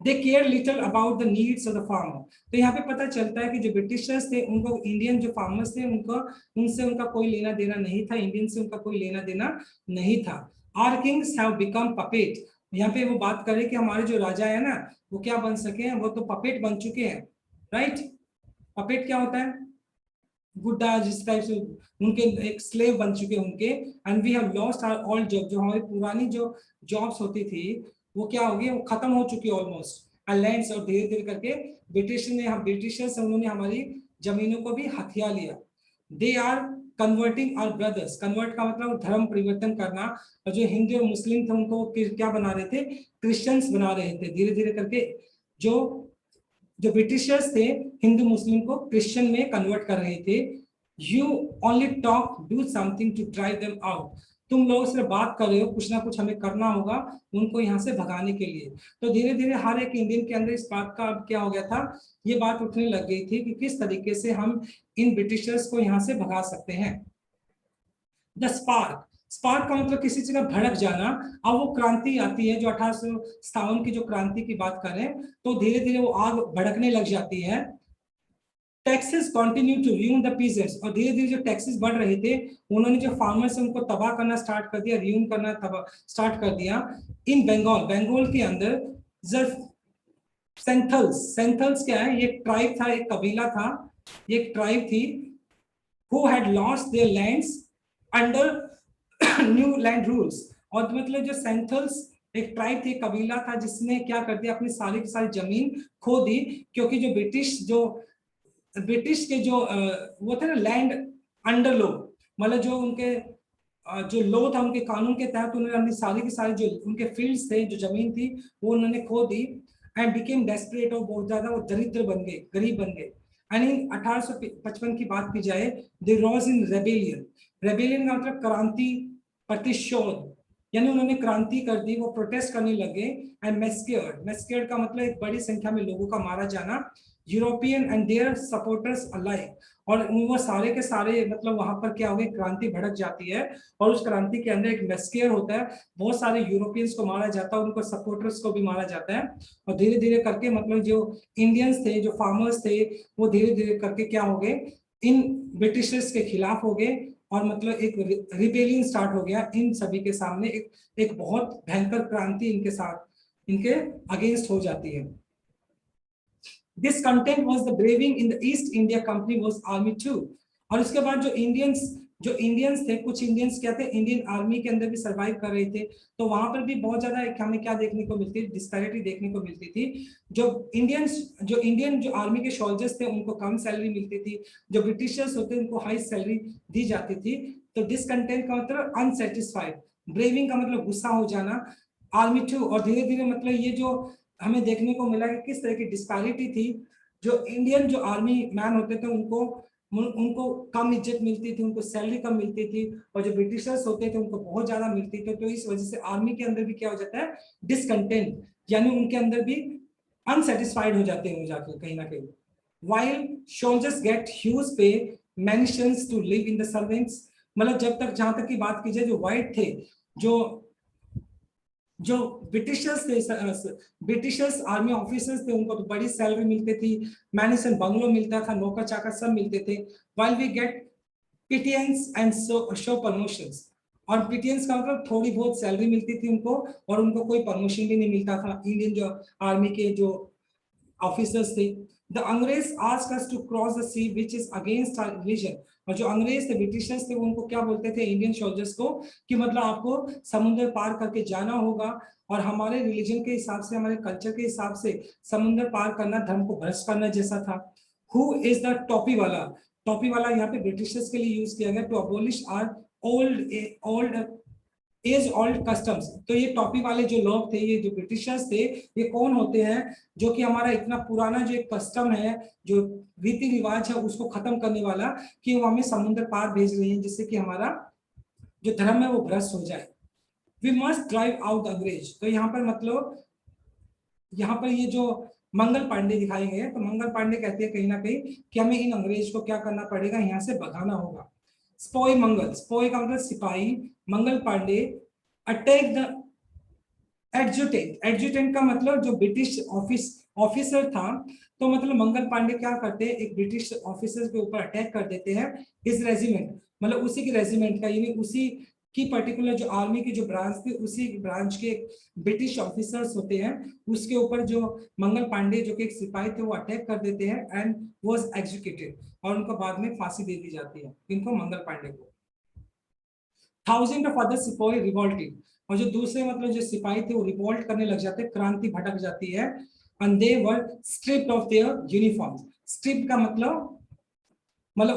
They care little about the needs of the farmer, तो यहाँ पे पता चलता है कि जो ब्रिटिशर्स थे उनको इंडियन जो फार्मर्स थे उनको उनसे उनका कोई लेना देना नहीं था, इंडियन से उनका कोई लेना देना नहीं था। Our kings have become puppet, यहाँ पे वो बात करें कि हमारे जो राजा है ना वो क्या बन सके हैं, वो तो पपेट बन चुके हैं, राइट। पपेट क्या होता है, गुड्डा, जिस टाइप से उनके एक स्लेव बन चुके हैं उनके। And we have lost our all job, जो हमारी पुरानी जो जॉब्स होती थी वो क्या हो गई, वो खत्म हो चुकी है ऑलमोस्ट, लैंड्स, और धीरे धीरे करके ब्रिटिशर्स उन्होंने हमारी जमीनों को भी हथिया लिया। They are converting our brothers, convert का मतलब धर्म परिवर्तन करना, और जो हिंदू और मुस्लिम थे उनको क्या बना रहे थे, क्रिश्चियंस बना रहे थे, धीरे धीरे करके जो जो ब्रिटिशर्स थे हिंदू मुस्लिम को क्रिश्चियन में कन्वर्ट कर रहे थे। You only talk, do something to drive them out, तुम लोग सिर्फ बात कर रहे हो, कुछ ना कुछ हमें करना होगा उनको यहाँ से भगाने के लिए। तो धीरे धीरे हर एक इंडियन के अंदर इस बात का अब क्या हो गया था, ये बात उठने लग गई थी कि किस तरीके से हम इन ब्रिटिशर्स को यहाँ से भगा सकते हैं। द स्पार्क, स्पार्क का मतलब किसी चीज का भड़क जाना। अब वो क्रांति आती है जो 1857 की जो क्रांति की बात करें तो धीरे धीरे वो आग भड़कने लग जाती है। Taxes continue to ruin the peasants, और धीरे धीरे जो टैक्सेस बढ़ रहे थे उन्होंने जो फार्मर्स है उनको तबाह करना स्टार्ट कर दिया, रूइन करना स्टार्ट कर दिया। इन बंगाल, बंगाल के अंदर सेंथल्स, सेंथल्स क्या है, ये ट्राइब था, एक कबीला था, ये एक ट्राइब थी, who had lost their lands under new land rules. और मतलब जो सेंथल्स एक ट्राइब थी, कबीला था, जिसने क्या कर दिया, अपनी सारी की सारी जमीन खो दी, क्योंकि जो ब्रिटिश के जो वो थे ना लैंड अंडर लो, मतलब जो उनके जो लो था उनके कानून के तहत उन्होंने अपनी सारी की सारी जो उनके फील्ड्स थे, जो जमीन थी वो उन्होंने खो दी, एंड बिकेम डेस्परेट, और बहुत ज्यादा वो दरिद्र बन गए, गरीब बन गए। एंड इन 1855 की बात की जाए, दे रॉज इन रेबेलियन, रेबेलियन का मतलब क्रांति, प्रतिशोध, यानी उन्होंने क्रांति कर दी, वो प्रोटेस्ट करने लगे। एंड मैस्केर्ड, मैस्केर्ड का मतलब एक बड़ी संख्या में लोगों का मारा जाना, European and their supporters alike, और वो सारे के सारे मतलब वहां पर क्या हो गया, क्रांति भड़क जाती है और उस क्रांति के अंदर एक मैस्केर होता है, बहुत सारे यूरोपियंस को मारा जाता है, उनको सपोर्टर्स को भी मारा जाता है। और धीरे धीरे करके मतलब जो इंडियंस थे, जो फार्मर्स थे, वो धीरे धीरे करके क्या हो गए, इन ब्रिटिशर्स के खिलाफ हो गए, और मतलब एक रिबेलियन स्टार्ट हो गया इन सभी के सामने, एक बहुत भयंकर क्रांति इनके साथ, इनके अगेंस्ट हो जाती है। This content was the braving in the East India Company was army too। और उसके बाद जो इंडियंस थे, कुछ इंडियंस क्या थे, इंडियन आर्मी के अंदर भी सरवाइव कर रहे थे, तो वहां पर भी बहुत ज्यादा हमें क्या देखने को मिलती, डिस्पैरिटी देखने को मिलती थी। जो इंडियन जो आर्मी के सोल्जर्स थे उनको कम सैलरी मिलती थी, जो ब्रिटिशर्स होते उनको हाई सैलरी दी जाती थी। तो डिसकंटेंट का मतलब अनसेटिस्फाइड, ब्रेविंग का मतलब गुस्सा हो जाना, आर्मी टू। और धीरे धीरे मतलब ये जो हमें देखने को मिला कि किस तरह की डिस्पैरिटी थी, जो इंडियन जो आर्मी मैन होते थे उनको उनको कम इज्जत मिलती थी, उनको सैलरी कम मिलती थी, और जो ब्रिटिशर्स होते थे उनको बहुत ज्यादा मिलती थी। तो इस वजह से आर्मी के अंदर भी क्या हो जाता है, डिसकंटेंट, यानी उनके अंदर भी अनसेटिस्फाइड हो जाते हैं जाकर कहीं ना कहीं। while soldiers get huge pay, mansions to live in the servants, मतलब जब तक जहां तक की बात की जाए, जो व्हाइट थे, जो जो ब्रिटिशर्स थे, ब्रिटिशर्स आर्मी ऑफिसर्स थे, उनको तो बड़ी सैलरी मिलती थी, मैनिसन बंगलो मिलता था, नौकर चाकर सब मिलते थे। while we get pittance and show promotions, और पिटियंस का मतलब थोड़ी बहुत सैलरी मिलती थी उनको, और उनको कोई प्रमोशन भी नहीं मिलता था, इंडियन जो आर्मी के जो ऑफिसर्स थे। The Angrez ask us to cross the sea which is against our religion, और जो अंग्रेज थे, ब्रिटिशर्स थे, उनको क्या बोलते थे इंडियन सोल्जर्स को, कि मतलब आपको समुद्र पार करके जाना होगा, और हमारे रिलीजन के हिसाब से, हमारे कल्चर के हिसाब से समुद्र पार करना धर्म को भ्रष्ट करना जैसा था। हु इज द टोपी वाला, टोपी वाला यहाँ पे ब्रिटिशर्स के लिए यूज किया गया, to abolish our old age old customs. तो ये टोपी वाले जो लोग थे, ये जो ब्रिटिशर्स थे, ये कौन होते हैं, जो कि हमारा इतना पुराना जो एक कस्टम है, जो रीति रिवाज है, उसको खत्म करने वाला, कि वो हमें समुद्र पार भेज रहे हैं, जिससे कि हमारा जो धर्म है वो भ्रष्ट हो जाए। वी मस्ट ड्राइव आउट अंग्रेज। तो यहाँ पर मतलब यहाँ पर ये जो मंगल पांडे दिखाए गए हैं, तो मंगल पांडे कहते हैं कहीं ना कहीं कि हमें इन अंग्रेज को क्या करना पड़ेगा, यहाँ से भगाना होगा। स्पोय मंगल, स्पोय का मतलब सिपाही, Mangal Pandey attack the adjutant, adjutant का मतलब जो ब्रिटिश ऑफिसर था। तो मतलब मंगल पांडे क्या करते हैं, एक ब्रिटिश ऑफिसर के ऊपर अटैक कर देते हैं, हिज रेजिमेंट, मतलब उसी की रेजिमेंट का, यानी उसी की पर्टिकुलर जो आर्मी की जो ब्रांच थी, उसी ब्रांच के ब्रिटिश ऑफिसर्स होते हैं, उसके ऊपर जो मंगल पांडे जो कि एक सिपाही थे, वो अटैक कर देते हैं एंड वाज एग्जीक्यूटेड, और उनको बाद में फांसी दे दी जाती है, इनको मंगल पांडे को। थाउजेंड ऑफ अदर सिपाही रिवोल्टेड, और जो दूसरे मतलब जो सिपाही थे वो रिवोल्ट करने लग जाते हैं, क्रांति भटक जाती है। And they were stripped of their uniforms, strip का मतलब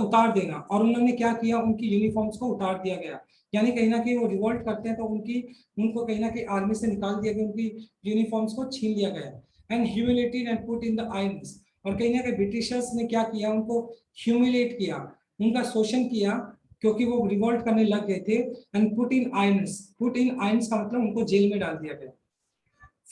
उतार देना, और उन्होंने क्या किया, उनकी यूनिफॉर्म्स को उतार दिया गया, यानी कहीं ना कहीं वो रिवोल्ट करते हैं तो उनको कहीं ना कहीं आर्मी से निकाल दिया गया, उनकी यूनिफॉर्म्स को छीन लिया गया। And humiliated and put in the irons, और कहीं ना कहीं ब्रिटिशर्स ने क्या किया, उनको ह्यूमिलेट किया, उनका शोषण किया, क्योंकि वो रिवोल्ट करने लग गए थे। And put in irons, put in irons का मतलब उनको जेल में डाल दिया गया।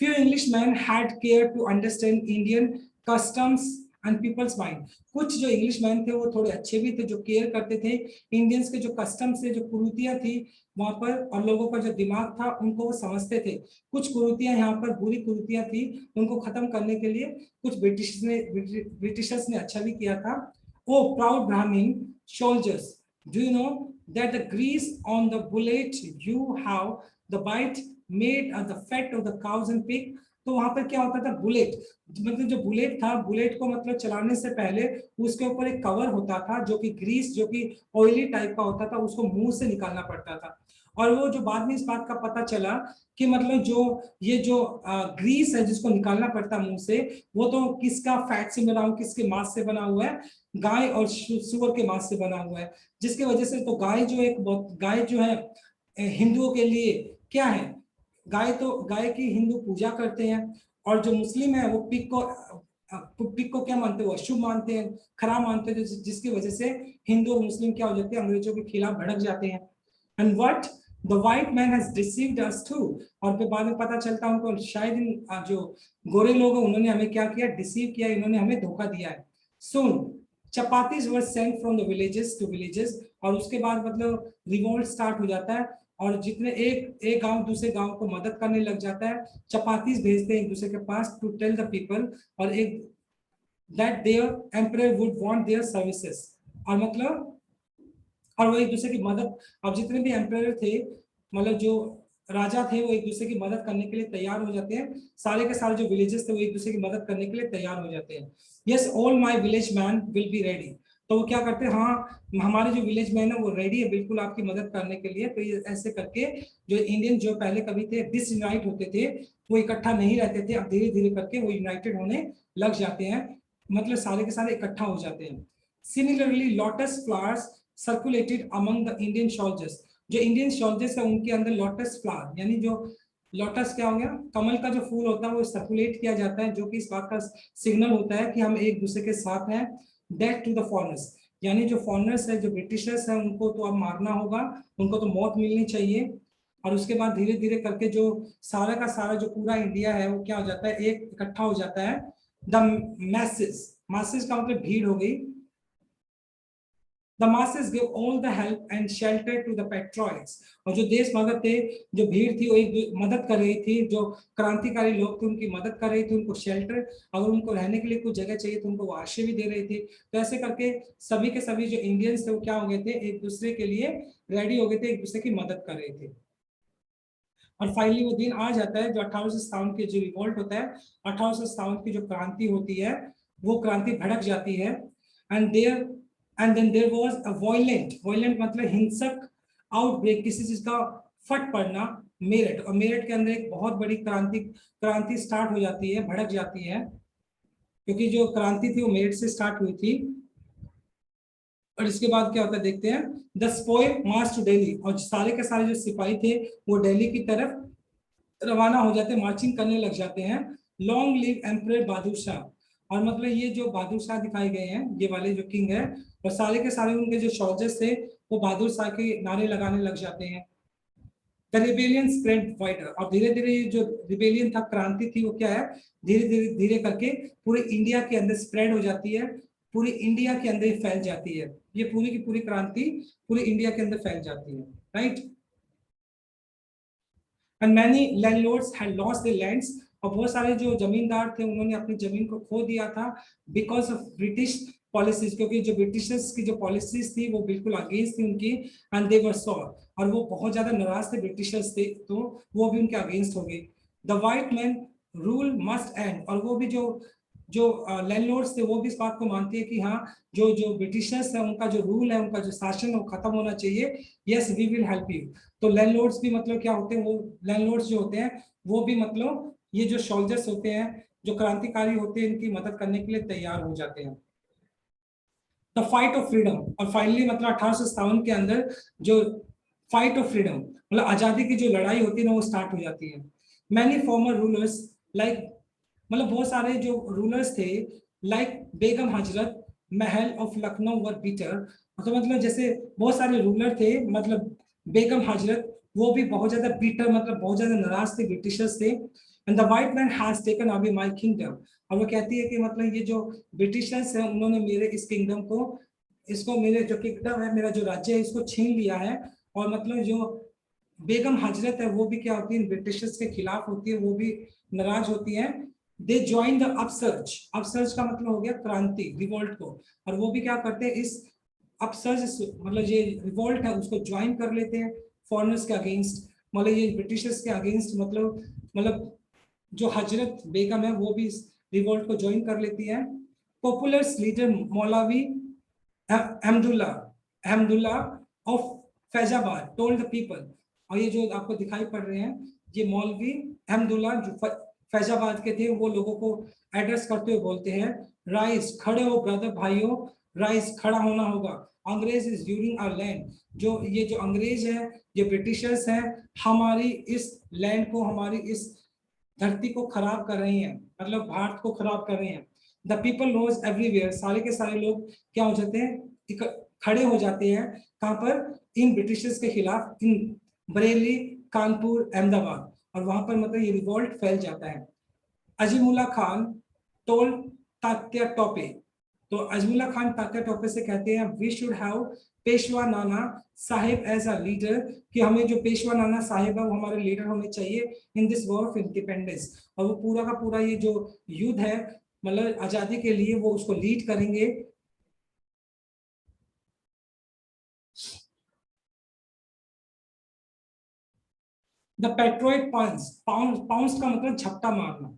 Few Englishmen had care to understand Indian customs and people's mind। कुछ जो इंग्लिशमैन थे वो थोड़े अच्छे भी थे, जो केयर करते थे इंडियंस के जो कस्टम से, जो कुरीतियां थी वहां पर, और लोगों का जो दिमाग था उनको वो समझते थे। कुछ कुरीतियां यहाँ पर बुरी कुरीतियां थी, उनको खत्म करने के लिए कुछ ब्रिटिशर्स ने अच्छा भी किया था। O proud Brahmin soldiers, do you know that the grease on the bullet you have the bite made the fat of the cows and pig. तो वहां पर क्या होता था, बुलेट, मतलब जो बुलेट था, बुलेट को मतलब चलाने से पहले उसके ऊपर एक कवर होता था, जो कि ग्रीस, जो कि ऑयली टाइप का होता था, उसको मुंह से निकालना पड़ता था। और वो जो बाद में इस बात का पता चला कि मतलब जो ये जो ग्रीस है जिसको निकालना पड़ता मुंह से, वो तो किसका फैट से बना हुआ, किसके मांस से बना हुआ है, गाय और सुअर के मांस से बना हुआ है। जिसकी वजह से तो गाय जो है हिंदुओं के लिए क्या है, गाय की हिंदू पूजा करते हैं, और जो मुस्लिम है वो पिग को क्या मानते हैं, वो अशुभ मानते हैं, खराब मानते हैं, जिसकी वजह से हिंदू और मुस्लिम क्या हो जाते हैं, अंग्रेजों के खिलाफ भड़क जाते हैं। And what the white man has deceived us to, और फिर बाद में पता चलता है उनको शायद इन जो गोरे लोग हैं उन्होंने हमें क्या किया, डिसीव किया, इन्होंने हमें धोखा दिया है। Soon chapatis were sent from the villages to villages, और उसके बाद मतलब रिवोल्ट स्टार्ट हो जाता है, और जितने एक एक गांव दूसरे गांव को मदद करने लग जाता है, चपातीज भेजते हैं एक दूसरे के पास टू टेल द पीपल, और एक that their emperor would want their services, और मतलब और वो एक दूसरे की मदद, अब जितने भी एम्परर थे मतलब जो राजा थे वो एक दूसरे की मदद करने के लिए तैयार हो जाते हैं, सारे के सारे जो विलेजेस थे वो एक दूसरे की मदद करने के लिए तैयार हो जाते हैं। Yes all my village man will be ready, तो वो क्या करते हैं, हाँ हमारे जो विलेज मैन है वो रेडी है बिल्कुल आपकी मदद करने के लिए। तो ये ऐसे करके जो इंडियन जो पहले कभी थे डिसयूनाइट होते थे, वो इकट्ठा नहीं रहते थे, अब धीरे धीरे करके वो यूनाइटेड होने लग जाते हैं, मतलब सारे के सारे इकट्ठा हो जाते हैं। Similarly lotus flowers circulated among the Indian soldiers, जो इंडियन सोल्जर्स है उनके अंदर लोटस फ्लावर यानी जो लोटस क्या हो गया, कमल का जो फूल होता है वो सर्कुलेट किया जाता है, जो कि इस बात का सिग्नल होता है कि हम एक दूसरे के साथ हैं। डेथ टू द फॉरेनर्स, यानी जो फॉरेनर्स है जो ब्रिटिशर्स है उनको तो अब मारना होगा, उनको तो मौत मिलनी चाहिए। और उसके बाद धीरे धीरे करके जो सारा का सारा जो पूरा इंडिया है वो क्या हो जाता है, एक इकट्ठा हो जाता है। द मैसेज, मैसेज का मतलब भीड़ हो गई। The masses gave all the help and shelter to the patriots, और जो देश भगत थे, जो भीड़ थी वो एक मदद कर रही थी, जो क्रांतिकारी लोग थे उनकी मदद कर रही थी, उनको शेल्टर, अगर उनको रहने के लिए कुछ जगह चाहिए तो उनको वो आश्रय भी दे रही थी। तो ऐसे करके सभी के सभी जो इंडियंस थे वो क्या हो गए थे, एक दूसरे के लिए रेडी हो गए थे, एक दूसरे की मदद कर रहे थे। और फाइनली वो दिन आ जाता है जो 1857 के जो रिवोल्ट होता है, 1857 की जो क्रांति होती है वो क्रांति भड़क जाती है। And there and then there was a violent, violent मतलब हिंसक आउटब्रेक, किसी चीज का फट पड़ना मेरठ, और मेरठ के अंदर एक बहुत बड़ी क्रांति क्रांति स्टार्ट हो जाती है, भड़क जाती है, क्योंकि जो क्रांति थी वो मेरठ से स्टार्ट हुई थी। और इसके बाद क्या होता है देखते हैं, द स्पोय मार्च टू दिल्ली, और सारे के सारे जो सिपाही थे वो दिल्ली की तरफ रवाना हो जाते हैं, मार्चिंग करने लग जाते हैं। Long live emperor Bahadur Shah, और मतलब ये जो बहादुर शाह दिखाए गए हैं ये वाले जो किंग है, और सारे के सारे उनके जो सोल्जर्स थे वो बहादुर शाह के नारे लगाने लग जाते हैं। द रिबेलियन स्प्रेड वाइडर, और धीरे धीरे जो रिबेलियन था, क्रांति थी, वो क्या है, धीरे धीरे धीरे करके पूरे इंडिया के अंदर स्प्रेड हो जाती है, पूरी इंडिया के अंदर फैल जाती है, ये पूरी की पूरी क्रांति पूरी इंडिया के अंदर फैल जाती है, right. And many landlords had lost their lands, और बहुत सारे जो जमींदार थे उन्होंने अपनी जमीन को खो दिया था बिकॉज ऑफ ब्रिटिश पॉलिसीज, क्योंकि जो ब्रिटिशर्स की जो पॉलिसीज थी वो बिल्कुल अगेंस्ट थी उनकी, एंड दे वर सॉर, और वो बहुत ज्यादा नाराज थे ब्रिटिशर्स थे, तो वो भी उनके अगेंस्ट हो गई। The white man rule must and, और वो भी जो जो लैंडलॉर्ड्स थे वो भी इस बात को मानते हैं कि हाँ जो जो ब्रिटिशर्स है उनका जो रूल है, उनका जो शासन है वो खत्म होना चाहिए। Yes we will help you, तो लैंडलॉर्ड्स भी मतलब क्या होते हैं, वो लैंडलॉर्ड्स जो होते हैं वो भी मतलब ये जो सोल्जर्स होते हैं जो क्रांतिकारी होते हैं इनकी मदद करने के लिए तैयार हो जाते हैं। द फाइट ऑफ फ्रीडम, और फाइनली मतलब 1857 के अंदर जो फाइट ऑफ फ्रीडम मतलब आजादी की जो लड़ाई होती है ना वो स्टार्ट हो जाती है। मैनी फॉर्मर रूलर्स लाइक, मतलब बहुत सारे जो रूलर्स थे like Begum Hazrat Mahal of Lucknow were beater, तो मतलब जैसे बहुत सारे रूलर थे, मतलब बेगम हजरत वो भी बहुत ज्यादा बीटर मतलब बहुत ज्यादा नाराज थे ब्रिटिशर्स से। And the white man has taken away my kingdom, और वो कहती है कि मतलब ये जो ब्रिटिशर्स है उन्होंने मेरे इस किंगडम को, इसको मेरे जो किंगडम है मेरा जो राज्य है इसको छीन लिया है। और मतलब जो बेगम हजरत है वो भी क्या होती है ब्रिटिशर्स के खिलाफ होती है, वो भी नाराज होती है। They join the upsurge, upsurge का मतलब हो गया क्रांति रिवोल्ट को, और वो भी क्या करते हैं इस अपसर्ज मतलब ये रिवोल्ट है उसको ज्वाइन कर लेते हैं फॉरेनर्स के अगेंस्ट, मतलब ये ब्रिटिशर्स के अगेंस्ट, मतलब जो हजरत बेगम है वो भी इस रिवोल्ट को ज्वाइन कर लेती है। पॉपुलर लीडर मौलवी Ahmadullah Ahmadullah of Faizabad told the people, और ये जो आपको दिखाई पड़ रहे हैं ये मौलवी अहमदुल्ला जो फैजाबाद के थे वो लोगों को एड्रेस करते हुए बोलते हैं, राइज खड़े हो ब्रदर भाइयों, राइज खड़ा होना होगा, अंग्रेज इज यूरिंग आवर लैंड, जो ये जो अंग्रेज है ये ब्रिटिशर्स हैं हमारी इस लैंड को, हमारी इस धरती को खराब कर रही हैं, मतलब भारत को खराब कर रहे हैं। द पीपल रोज एवरीवेयर, सारे के सारे लोग क्या हो जाते हैं, खड़े हो जाते हैं कहां पर, इन ब्रिटिशर्स के खिलाफ, इन बरेली, कानपुर, अहमदाबाद, और वहां पर मतलब ये रिवॉल्ट फैल जाता है। अजीमुल्ला खान टोल तात्या टोपे, तो अजमुल्ला खान तात्या टोपे से कहते हैं we should have Peshwa Nana Sahib as a leader, कि हमें जो पेशवा नाना साहिब है वो हमारे लीडर होने चाहिए in this war of independence. और वो पूरा का पूरा ये जो युद्ध है मतलब आजादी के लिए वो उसको लीड करेंगे। द पेट्रोइट पाउंस, पाउंस का मतलब झपटा मारना,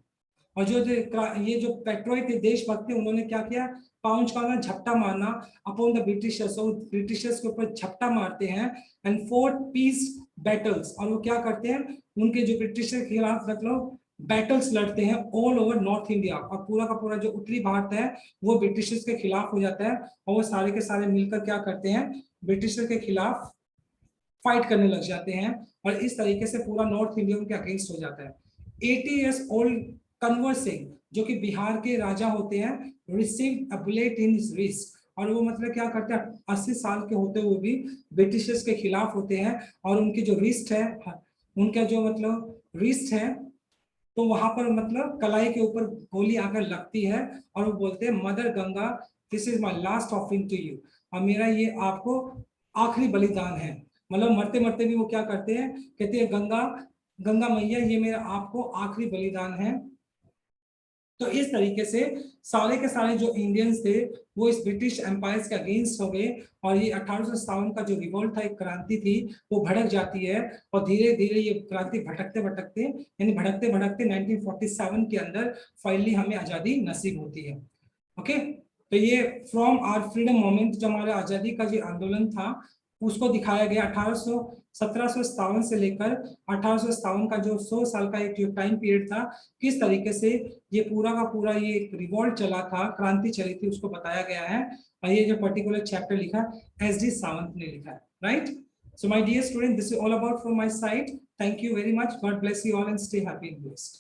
और ये जो पेट्रोइट थे देशभक्त थे उन्होंने क्या किया, पाउंच का मतलब झपटा मारना अपॉन द ब्रिटिशर्स, और ब्रिटिशर्स के ऊपर झपटा मारते हैं। एंड फोर्ट पीस बैटल्स, और वो क्या करते हैं उनके जो ब्रिटिशर के खिलाफ मतलब बैटल्स लड़ते हैं ऑल ओवर नॉर्थ इंडिया, और पूरा का पूरा जो उत्तरी भारत है वो ब्रिटिशर्स के खिलाफ हो जाता है, और वो सारे के सारे मिलकर क्या करते हैं ब्रिटिशर के खिलाफ फाइट करने लग जाते हैं, और इस तरीके से पूरा नॉर्थ इंडिया उनके अगेंस्ट हो जाता है। 80 years old कंवर सिंह जो कि बिहार के राजा होते हैं, receive a bullet in his wrist, और वो मतलब क्या करते हैं 80 साल के होते हुए भी ब्रिटिशर्स के खिलाफ होते हैं, और उनकी जो रिस्ट है, उनका जो मतलब रिस्ट है, तो वहां पर मतलब कलाई के ऊपर गोली आकर लगती है, और वो बोलते हैं mother Ganga this is my last offering to you, और मेरा ये आपको आखिरी बलिदान है। मतलब मरते मरते भी वो क्या करते हैं, कहते हैं गंगा, गंगा मैया ये मेरा आपको आखिरी बलिदान है। तो इस तरीके से सारे के सारे जो इंडियंस थे वो इस ब्रिटिश एम्पायर के अगेंस्ट हो गए, और ये 1857 का जो रिवोल्ट था, एक क्रांति थी, वो भड़क जाती है, और धीरे धीरे ये क्रांति भटकते भटकते यानी भटकते भटकते 1947 के अंदर फाइनली हमें आजादी नसीब होती है। ओके, तो ये फ्रॉम आवर फ्रीडम मोमेंट जो हमारा आजादी का जो आंदोलन था उसको दिखाया गया 1757 से लेकर 1857 का जो 100 साल का एक जो टाइम पीरियड था, किस तरीके से ये पूरा का पूरा ये रिवॉल्ट चला था, क्रांति चली थी, उसको बताया गया है। और ये जो पर्टिकुलर चैप्टर लिखा एस डी सावंत ने लिखा है, right. So my dear student, this is all about from my side. Thank you very much. God bless you all and stay happy and blessed.